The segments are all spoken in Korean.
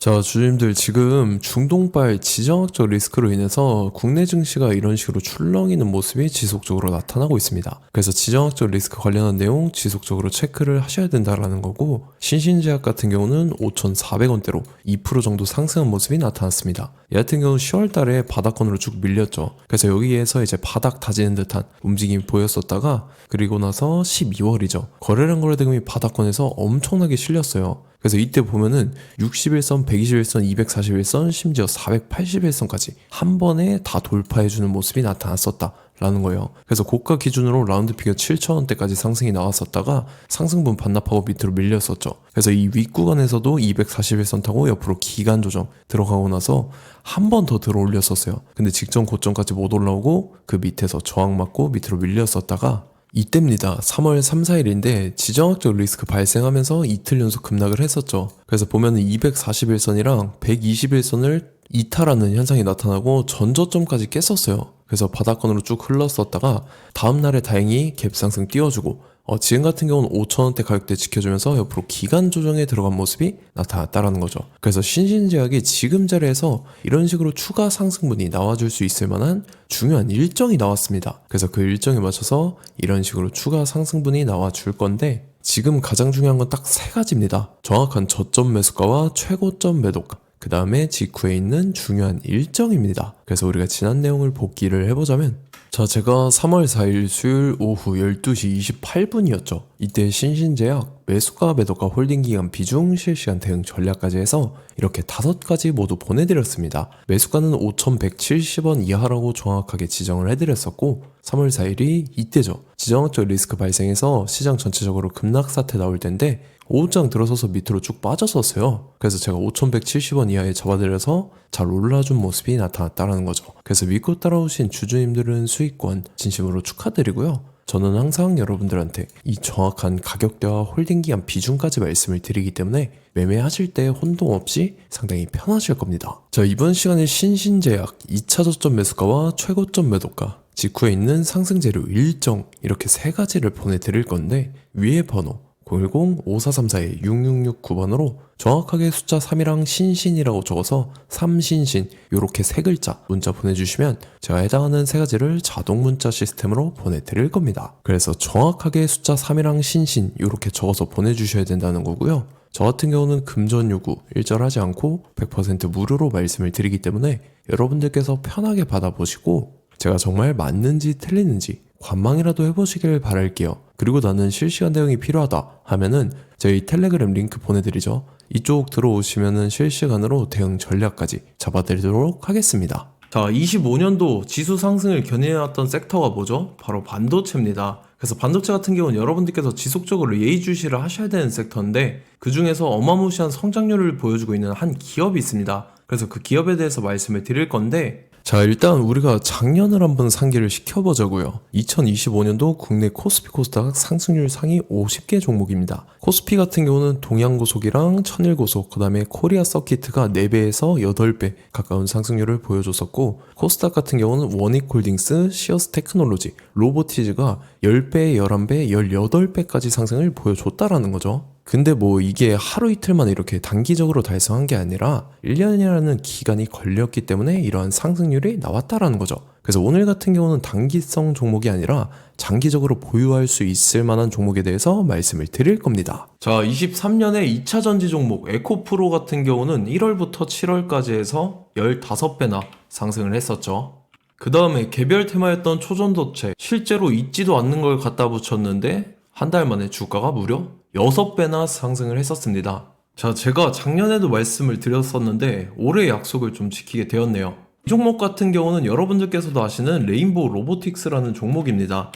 자, 주주님들 지금 중동발 지정학적 리스크로 인해서 국내 증시가 이런 식으로 출렁이는 모습이 지속적으로 나타나고 있습니다. 그래서 지정학적 리스크 관련한 내용 지속적으로 체크를 하셔야 된다라는 거고, 신신제약 같은 경우는 5,400원대로 2% 정도 상승한 모습이 나타났습니다. 얘 같은 경우는 10월 달에 바닥권으로 쭉 밀렸죠. 그래서 여기에서 이제 바닥 다지는 듯한 움직임이 보였었다가, 그리고 나서 12월이죠. 거래량 거래대금이 바닥권에서 엄청나게 실렸어요. 그래서 이때 보면은 61선, 121선, 241선, 심지어 481선까지 한 번에 다 돌파해주는 모습이 나타났었다 라는 거예요. 그래서 고가 기준으로 라운드 피겨 7,000원대까지 상승이 나왔었다가 상승분 반납하고 밑으로 밀렸었죠. 그래서 이 윗구간에서도 241선 타고 옆으로 기간 조정 들어가고 나서 한 번 더 들어 올렸었어요. 근데 직전 고점까지 못 올라오고 그 밑에서 저항 맞고 밑으로 밀렸었다가 이때입니다. 3월 3, 4일인데 지정학적 리스크 발생하면서 이틀 연속 급락을 했었죠. 그래서 보면은 241선이랑 121선을 이탈하는 현상이 나타나고 전저점까지 깼었어요. 그래서 바닥권으로 쭉 흘렀었다가 다음날에 다행히 갭상승 띄워주고 지금 같은 경우는 5,000원대 가격대 지켜주면서 옆으로 기간 조정에 들어간 모습이 나타났다라는 거죠. 그래서 신신제약이 지금 자리에서 이런 식으로 추가 상승분이 나와줄 수 있을 만한 중요한 일정이 나왔습니다. 그래서 그 일정에 맞춰서 이런 식으로 추가 상승분이 나와줄 건데, 지금 가장 중요한 건 딱 세 가지입니다. 정확한 저점 매수가와 최고점 매도가, 그 다음에 직후에 있는 중요한 일정입니다. 그래서 우리가 지난 내용을 복기를 해보자면, 자, 제가 3월 4일 수요일 오후 12시 28분이었죠. 이때 신신제약 매수가, 매도가, 홀딩기간, 비중, 실시간 대응 전략까지 해서 이렇게 5가지 모두 보내드렸습니다. 매수가는 5,170원 이하라고 정확하게 지정을 해드렸었고, 3월 4일이 이때죠. 지정학적 리스크 발생해서 시장 전체적으로 급락 사태 나올 텐데 오후장 들어서서 밑으로 쭉 빠졌었어요. 그래서 제가 5,170원 이하에 잡아드려서 잘 올라준 모습이 나타났다는 거죠. 그래서 믿고 따라오신 주주님들은 수익권 진심으로 축하드리고요. 저는 항상 여러분들한테 이 정확한 가격대와 홀딩기간 비중까지 말씀을 드리기 때문에 매매하실 때 혼동 없이 상당히 편하실 겁니다. 자, 이번 시간에 신신제약 2차 저점 매수가와 최고점 매도가, 직후에 있는 상승재료 일정, 이렇게 세 가지를 보내드릴 건데, 위에 번호 010-5434-6669번으로 정확하게 숫자 3이랑 신신이라고 적어서 삼신신 요렇게 세 글자 문자 보내주시면 제가 해당하는 세 가지를 자동 문자 시스템으로 보내드릴 겁니다. 그래서 정확하게 숫자 3이랑 신신 요렇게 적어서 보내주셔야 된다는 거고요. 저 같은 경우는 금전 요구 일절하지 않고 100% 무료로 말씀을 드리기 때문에 여러분들께서 편하게 받아보시고 제가 정말 맞는지 틀리는지 관망이라도 해보시길 바랄게요. 그리고 나는 실시간 대응이 필요하다 하면은 저희 텔레그램 링크 보내드리죠. 이쪽 들어오시면은 실시간으로 대응 전략까지 잡아드리도록 하겠습니다. 자, 25년도 지수 상승을 견인해왔던 섹터가 뭐죠? 바로 반도체입니다. 그래서 반도체 같은 경우는 여러분들께서 지속적으로 예의주시를 하셔야 되는 섹터인데, 그 중에서 어마무시한 성장률을 보여주고 있는 한 기업이 있습니다. 그래서 그 기업에 대해서 말씀을 드릴 건데, 자, 일단 우리가 작년을 한번 상기를 시켜보자고요. 2025년도 국내 코스피 코스닥 상승률 상위 50개 종목입니다. 코스피 같은 경우는 동양고속이랑 천일고속, 그 다음에 코리아 서키트가 4배에서 8배 가까운 상승률을 보여줬었고, 코스닥 같은 경우는 원익홀딩스, 시어스 테크놀로지, 로보티즈가 10배, 11배, 18배까지 상승을 보여줬다라는 거죠. 근데 뭐 이게 하루 이틀만 이렇게 단기적으로 달성한 게 아니라 1년이라는 기간이 걸렸기 때문에 이러한 상승률이 나왔다라는 거죠. 그래서 오늘 같은 경우는 단기성 종목이 아니라 장기적으로 보유할 수 있을 만한 종목에 대해서 말씀을 드릴 겁니다. 자, 23년에 2차 전지 종목 에코프로 같은 경우는 1월부터 7월까지 해서 15배나 상승을 했었죠. 그 다음에 개별 테마였던 초전도체, 실제로 있지도 않는 걸 갖다 붙였는데 한 달 만에 주가가 무려 6배나 상승을 했었습니다. 자, 제가 작년에도 말씀을 드렸었는데 올해 약속을 좀 지키게 되었네요. 이 종목 같은 경우는 여러분들께서도 아시는 레인보우 로보틱스라는 종목입니다.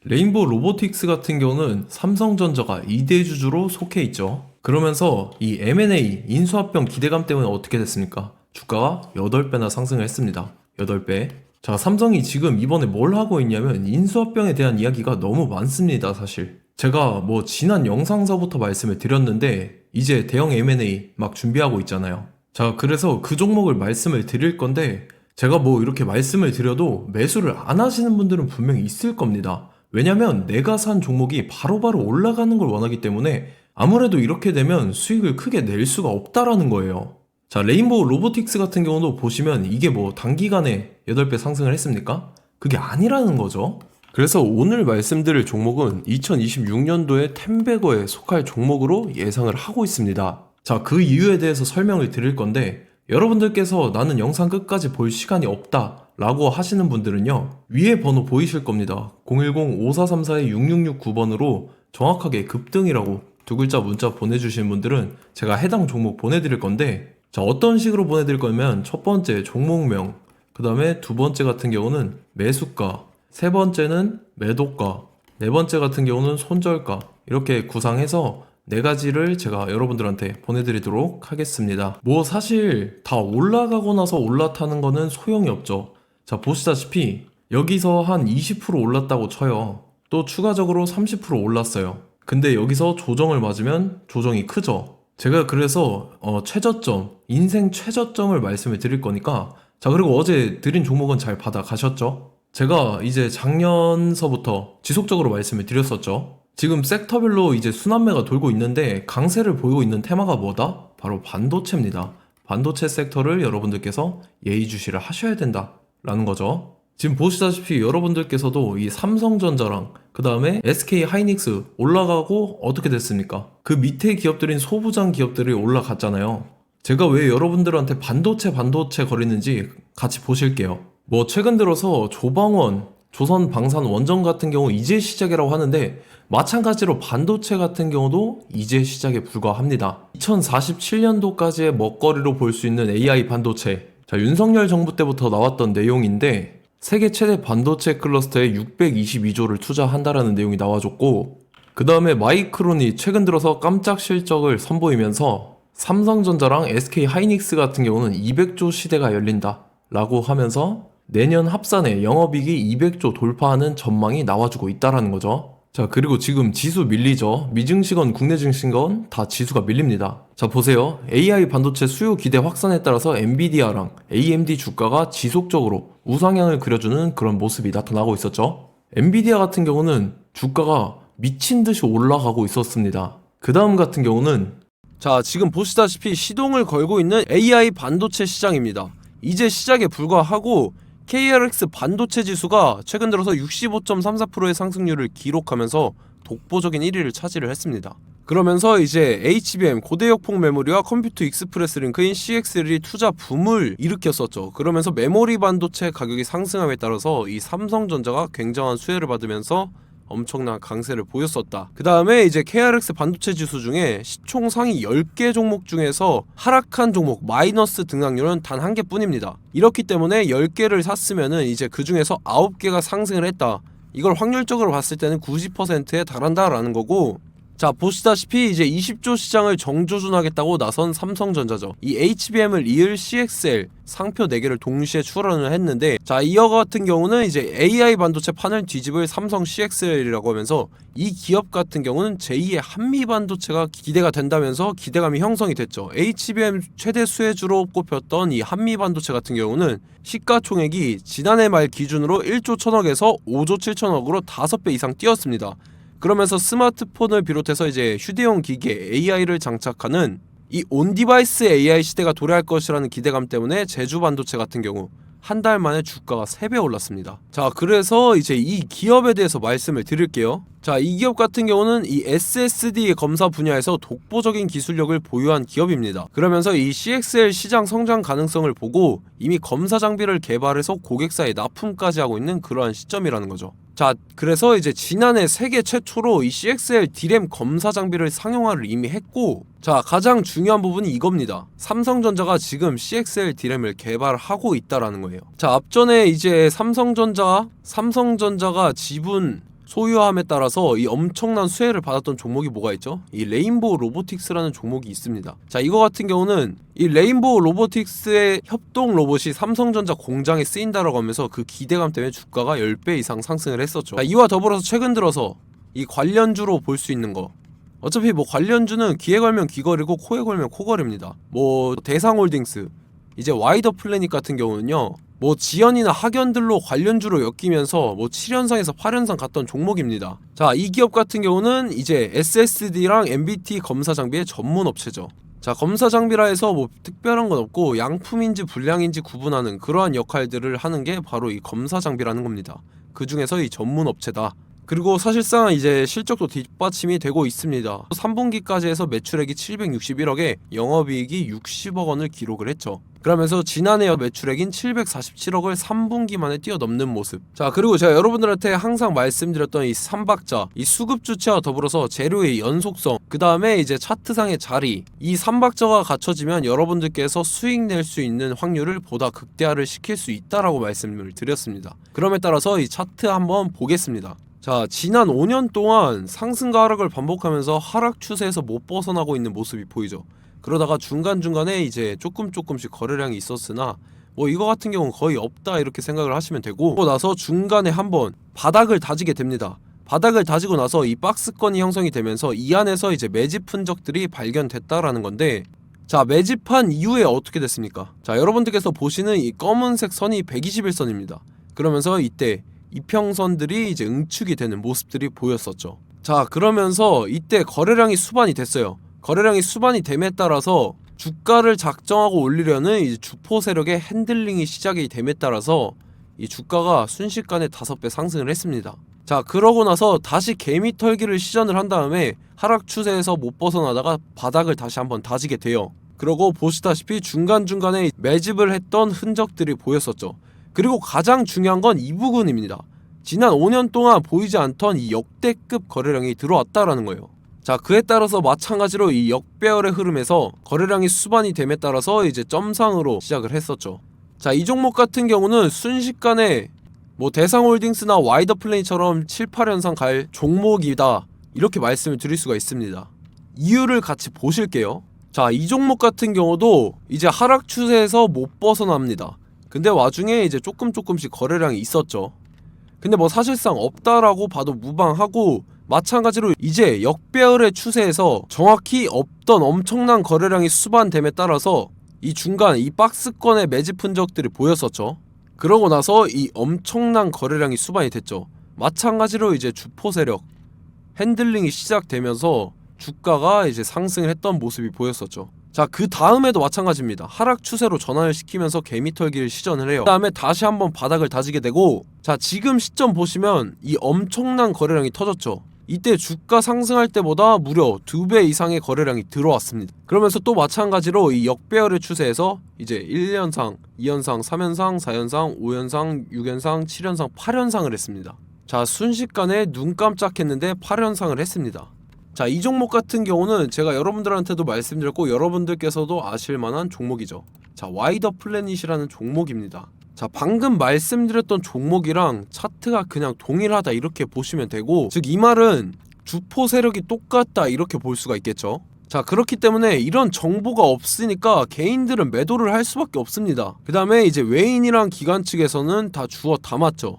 레인보우 로보틱스 같은 경우는 삼성전자가 2대 주주로 속해 있죠. 그러면서 이 M&A 인수합병 기대감 때문에 어떻게 됐습니까? 주가가 8배나 상승을 했습니다. 8배. 자, 삼성이 지금 이번에 뭘 하고 있냐면 인수합병에 대한 이야기가 너무 많습니다, 사실. 제가 뭐 지난 영상서부터 말씀을 드렸는데 이제 대형 M&A 막 준비하고 있잖아요. 자, 그래서 그 종목을 말씀을 드릴 건데, 제가 뭐 이렇게 말씀을 드려도 매수를 안 하시는 분들은 분명히 있을 겁니다. 왜냐면 내가 산 종목이 바로바로 올라가는 걸 원하기 때문에 아무래도 이렇게 되면 수익을 크게 낼 수가 없다라는 거예요. 자, 레인보우 로보틱스 같은 경우도 보시면 이게 뭐 단기간에 8배 상승을 했습니까? 그게 아니라는 거죠. 그래서 오늘 말씀드릴 종목은 2026년도에 텐베거에 속할 종목으로 예상을 하고 있습니다. 자, 그 이유에 대해서 설명을 드릴 건데, 여러분들께서 나는 영상 끝까지 볼 시간이 없다 라고 하시는 분들은요, 위에 번호 보이실 겁니다. 010-5434-6669번으로 정확하게 급등이라고 두 글자 문자 보내주신 분들은 제가 해당 종목 보내드릴 건데, 자, 어떤 식으로 보내드릴 거냐면 첫 번째 종목명, 그 다음에 두 번째 같은 경우는 매수가, 세 번째는 매도가, 네 번째 같은 경우는 손절가, 이렇게 구상해서 네 가지를 제가 여러분들한테 보내드리도록 하겠습니다. 뭐 사실 다 올라가고 나서 올라타는 거는 소용이 없죠. 자, 보시다시피 여기서 한 20% 올랐다고 쳐요. 또 추가적으로 30% 올랐어요. 근데 여기서 조정을 맞으면 조정이 크죠. 제가 그래서 최저점, 인생 최저점을 말씀을 드릴 거니까, 자, 그리고 어제 드린 종목은 잘 받아가셨죠? 제가 이제 작년서부터 지속적으로 말씀을 드렸었죠. 지금 섹터별로 이제 순환매가 돌고 있는데 강세를 보이고 있는 테마가 뭐다? 바로 반도체입니다. 반도체 섹터를 여러분들께서 예의주시를 하셔야 된다라는 거죠. 지금 보시다시피 여러분들께서도 이 삼성전자랑 그 다음에 SK 하이닉스 올라가고 어떻게 됐습니까? 그 밑에 기업들인 소부장 기업들이 올라갔잖아요. 제가 왜 여러분들한테 반도체 거리는지 같이 보실게요. 뭐 최근 들어서 조방원, 조선방산원전 같은 경우 이제 시작이라고 하는데, 마찬가지로 반도체 같은 경우도 이제 시작에 불과합니다. 2047년도까지의 먹거리로 볼 수 있는 AI 반도체. 자, 윤석열 정부 때부터 나왔던 내용인데, 세계 최대 반도체 클러스터에 622조를 투자한다라는 내용이 나와줬고, 그 다음에 마이크론이 최근 들어서 깜짝 실적을 선보이면서 삼성전자랑 SK 하이닉스 같은 경우는 200조 시대가 열린다 라고 하면서 내년 합산에 영업이익이 200조 돌파하는 전망이 나와주고 있다라는 거죠. 자, 그리고 지금 지수 밀리죠. 미증시건 국내 증시건 다 지수가 밀립니다. 자, 보세요. AI 반도체 수요 기대 확산에 따라서 엔비디아랑 AMD 주가가 지속적으로 우상향을 그려주는 그런 모습이 나타나고 있었죠. 엔비디아 같은 경우는 주가가 미친 듯이 올라가고 있었습니다. 그 다음 같은 경우는, 자, 지금 보시다시피 시동을 걸고 있는 AI 반도체 시장입니다. 이제 시작에 불과하고 KRX 반도체 지수가 최근 들어서 65.34%의 상승률을 기록하면서 독보적인 1위를 차지를 했습니다. 그러면서 이제 HBM 고대역폭 메모리와 컴퓨터 익스프레스 링크인 CXL이 투자 붐을 일으켰었죠. 그러면서 메모리 반도체 가격이 상승함에 따라서 이 삼성전자가 굉장한 수혜를 받으면서 엄청난 강세를 보였었다. 그 다음에 이제 KRX 반도체 지수 중에 시총 상위 10개 종목 중에서 하락한 종목 마이너스 등락률은 단 1개뿐입니다. 이렇기 때문에 10개를 샀으면은 이제 그 중에서 9개가 상승을 했다. 이걸 확률적으로 봤을 때는 90%에 달한다라는 거고, 자, 보시다시피 이제 20조 시장을 정조준하겠다고 나선 삼성전자죠. 이 HBM을 이을 CXL 상표 4개를 동시에 출원을 했는데, 자, 이어 같은 경우는 이제 AI 반도체 판을 뒤집을 삼성 CXL이라고 하면서 이 기업 같은 경우는 제2의 한미 반도체가 기대가 된다면서 기대감이 형성이 됐죠. HBM 최대 수혜주로 꼽혔던 이 한미 반도체 같은 경우는 시가총액이 지난해 말 기준으로 1조 1000억에서 5조 7천억으로 5배 이상 뛰었습니다. 그러면서 스마트폰을 비롯해서 이제 휴대용 기기에 AI를 장착하는 이 온디바이스 AI 시대가 도래할 것이라는 기대감 때문에 제주 반도체 같은 경우 한 달 만에 주가가 3배 올랐습니다. 자, 그래서 이제 이 기업에 대해서 말씀을 드릴게요. 자, 이 기업 같은 경우는 이 SSD 검사 분야에서 독보적인 기술력을 보유한 기업입니다. 그러면서 이 CXL 시장 성장 가능성을 보고 이미 검사 장비를 개발해서 고객사에 납품까지 하고 있는 그러한 시점이라는 거죠. 자, 그래서 이제 지난해 세계 최초로 이 CXL D램 검사 장비를 상용화를 이미 했고, 자, 가장 중요한 부분이 이겁니다. 삼성전자가 지금 CXL D램을 개발하고 있다라는 거예요. 자, 앞전에 이제 삼성전자가 지분 소유함에 따라서 이 엄청난 수혜를 받았던 종목이 뭐가 있죠? 이 레인보우 로보틱스라는 종목이 있습니다. 자, 이거 같은 경우는 이 레인보우 로보틱스의 협동 로봇이 삼성전자 공장에 쓰인다라고 하면서 그 기대감 때문에 주가가 10배 이상 상승을 했었죠. 자, 이와 더불어서 최근 들어서 이 관련주로 볼 수 있는 거, 어차피 뭐 관련주는 귀에 걸면 귀걸이고 코에 걸면 코걸입니다. 뭐 대상홀딩스, 이제 와이더 플래닛 같은 경우는요, 뭐 지연이나 학연들로 관련주로 엮이면서 뭐 7연상에서 8연상 갔던 종목입니다. 자, 이 기업 같은 경우는 이제 SSD랑 MBT 검사 장비의 전문 업체죠. 자, 검사 장비라 해서 뭐 특별한 건 없고 양품인지 불량인지 구분하는 그러한 역할들을 하는 게 바로 이 검사 장비라는 겁니다. 그 중에서 이 전문 업체다. 그리고 사실상 이제 실적도 뒷받침이 되고 있습니다. 3분기까지 해서 매출액이 761억에 영업이익이 60억 원을 기록을 했죠. 그러면서 지난해 매출액인 747억을 3분기 만에 뛰어넘는 모습. 자, 그리고 제가 여러분들한테 항상 말씀드렸던 이 3박자, 이 수급 주체와 더불어서 재료의 연속성, 그 다음에 이제 차트상의 자리, 이 3박자가 갖춰지면 여러분들께서 수익 낼 수 있는 확률을 보다 극대화를 시킬 수 있다라고 말씀을 드렸습니다. 그럼에 따라서 이 차트 한번 보겠습니다. 자, 지난 5년 동안 상승과 하락을 반복하면서 하락 추세에서 못 벗어나고 있는 모습이 보이죠. 그러다가 중간중간에 이제 조금씩 거래량이 있었으나 뭐 이거 같은 경우는 거의 없다 이렇게 생각을 하시면 되고, 그러고 나서 중간에 한번 바닥을 다지게 됩니다. 바닥을 다지고 나서 이 박스권이 형성이 되면서 이 안에서 이제 매집 흔적들이 발견됐다라는 건데, 자, 매집한 이후에 어떻게 됐습니까? 자, 여러분들께서 보시는 이 검은색 선이 121선입니다. 그러면서 이때 이평선들이 이제 응축이 되는 모습들이 보였었죠. 자, 그러면서 이때 거래량이 수반이 됐어요. 거래량이 수반이 됨에 따라서 주가를 작정하고 올리려는 이제 주포 세력의 핸들링이 시작이 됨에 따라서 이 주가가 순식간에 5배 상승을 했습니다. 자, 그러고 나서 다시 개미 털기를 시전을 한 다음에 하락 추세에서 못 벗어나다가 바닥을 다시 한번 다지게 돼요. 그러고 보시다시피 중간중간에 매집을 했던 흔적들이 보였었죠. 그리고 가장 중요한 건 이 부분입니다. 지난 5년 동안 보이지 않던 이 역대급 거래량이 들어왔다라는 거예요. 자, 그에 따라서 마찬가지로 이 역배열의 흐름에서 거래량이 수반이 됨에 따라서 이제 점상으로 시작을 했었죠. 자, 이 종목 같은 경우는 순식간에 뭐 대상홀딩스나 와이더플레이처럼 7, 8연상 갈 종목이다 이렇게 말씀을 드릴 수가 있습니다. 이유를 같이 보실게요. 자, 이 종목 같은 경우도 이제 하락 추세에서 못 벗어납니다. 근데 와중에 이제 조금씩 거래량이 있었죠. 근데 뭐 사실상 없다라고 봐도 무방하고, 마찬가지로 이제 역배열의 추세에서 정확히 없던 엄청난 거래량이 수반됨에 따라서 이 중간 이 박스권의 매집 흔적들이 보였었죠. 그러고 나서 이 엄청난 거래량이 수반이 됐죠. 마찬가지로 이제 주포 세력 핸들링이 시작되면서 주가가 이제 상승을 했던 모습이 보였었죠. 자, 그 다음에도 마찬가지입니다. 하락 추세로 전환을 시키면서 개미털기를 시전을 해요. 그 다음에 다시 한번 바닥을 다지게 되고, 자, 지금 시점 보시면 이 엄청난 거래량이 터졌죠. 이때 주가 상승할 때보다 무려 2배 이상의 거래량이 들어왔습니다. 그러면서 또 마찬가지로 이 역배열의 추세에서 이제 1연상, 2연상, 3연상, 4연상, 5연상, 6연상, 7연상, 8연상을 했습니다. 자, 순식간에 눈 깜짝했는데 8연상을 했습니다. 자, 이 종목 같은 경우는 제가 여러분들한테도 말씀드렸고 여러분들께서도 아실만한 종목이죠. 자, 와이더 플래닛이라는 종목입니다. 자, 방금 말씀드렸던 종목이랑 차트가 그냥 동일하다 이렇게 보시면 되고, 즉 이 말은 주포 세력이 똑같다 이렇게 볼 수가 있겠죠. 자, 그렇기 때문에 이런 정보가 없으니까 개인들은 매도를 할 수밖에 없습니다. 그 다음에 이제 외인이랑 기관 측에서는 다 주워 담았죠.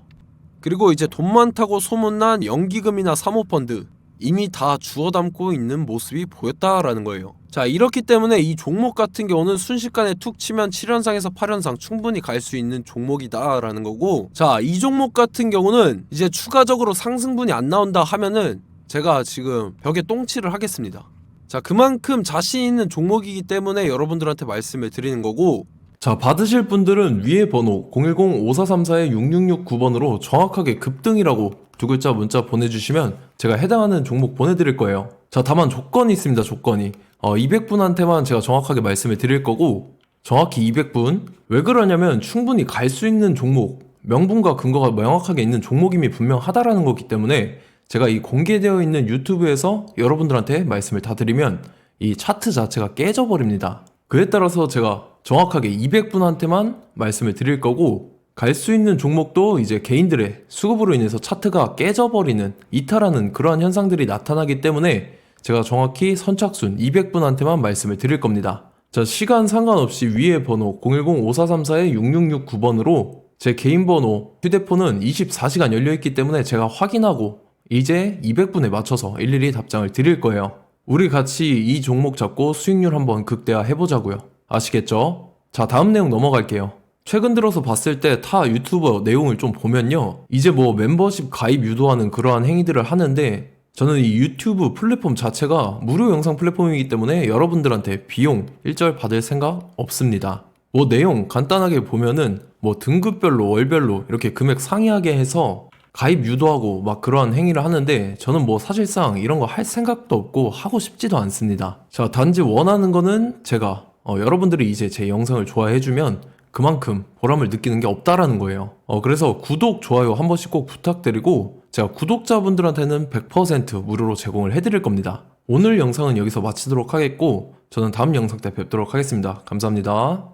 그리고 이제 돈 많다고 소문난 연기금이나 사모펀드 이미 다 주워 담고 있는 모습이 보였다라는 거예요. 자, 이렇기 때문에 이 종목 같은 경우는 순식간에 툭 치면 7연상에서 8연상 충분히 갈 수 있는 종목이다 라는 거고, 자, 이 종목 같은 경우는 이제 추가적으로 상승분이 안 나온다 하면은 제가 지금 벽에 똥칠을 하겠습니다. 자, 그만큼 자신 있는 종목이기 때문에 여러분들한테 말씀을 드리는 거고, 자, 받으실 분들은 위에 번호 010-5434-6669번으로 정확하게 급등이라고 두 글자 문자 보내주시면 제가 해당하는 종목 보내드릴 거예요. 자, 다만 조건이 있습니다. 조건이 200분한테만 제가 정확하게 말씀을 드릴 거고, 정확히 200분. 왜 그러냐면 충분히 갈 수 있는 종목, 명분과 근거가 명확하게 있는 종목임이 분명하다라는 거기 때문에 제가 이 공개되어 있는 유튜브에서 여러분들한테 말씀을 다 드리면 이 차트 자체가 깨져버립니다. 그에 따라서 제가 정확하게 200분한테만 말씀을 드릴 거고, 갈 수 있는 종목도 이제 개인들의 수급으로 인해서 차트가 깨져버리는, 이탈하는 그러한 현상들이 나타나기 때문에 제가 정확히 선착순 200분한테만 말씀을 드릴 겁니다. 자, 시간 상관없이 위에 번호 010-5434-6669번으로 제 개인 번호, 휴대폰은 24시간 열려있기 때문에 제가 확인하고 이제 200분에 맞춰서 일일이 답장을 드릴 거예요. 우리 같이 이 종목 잡고 수익률 한번 극대화 해보자고요. 아시겠죠? 자, 다음 내용 넘어갈게요. 최근 들어서 봤을 때 타 유튜버 내용을 좀 보면요, 이제 뭐 멤버십 가입 유도하는 그러한 행위들을 하는데, 저는 이 유튜브 플랫폼 자체가 무료 영상 플랫폼이기 때문에 여러분들한테 비용 일절 받을 생각 없습니다. 뭐 내용 간단하게 보면은 뭐 등급별로 월별로 이렇게 금액 상이하게 해서 가입 유도하고 막 그러한 행위를 하는데 저는 뭐 사실상 이런 거 할 생각도 없고 하고 싶지도 않습니다. 자, 단지 원하는 거는 제가 여러분들이 이제 제 영상을 좋아해주면 그만큼 보람을 느끼는 게 없다라는 거예요. 그래서 구독, 좋아요 한 번씩 꼭 부탁드리고 제가 구독자분들한테는 100% 무료로 제공을 해드릴 겁니다. 오늘 영상은 여기서 마치도록 하겠고 저는 다음 영상 때 뵙도록 하겠습니다. 감사합니다.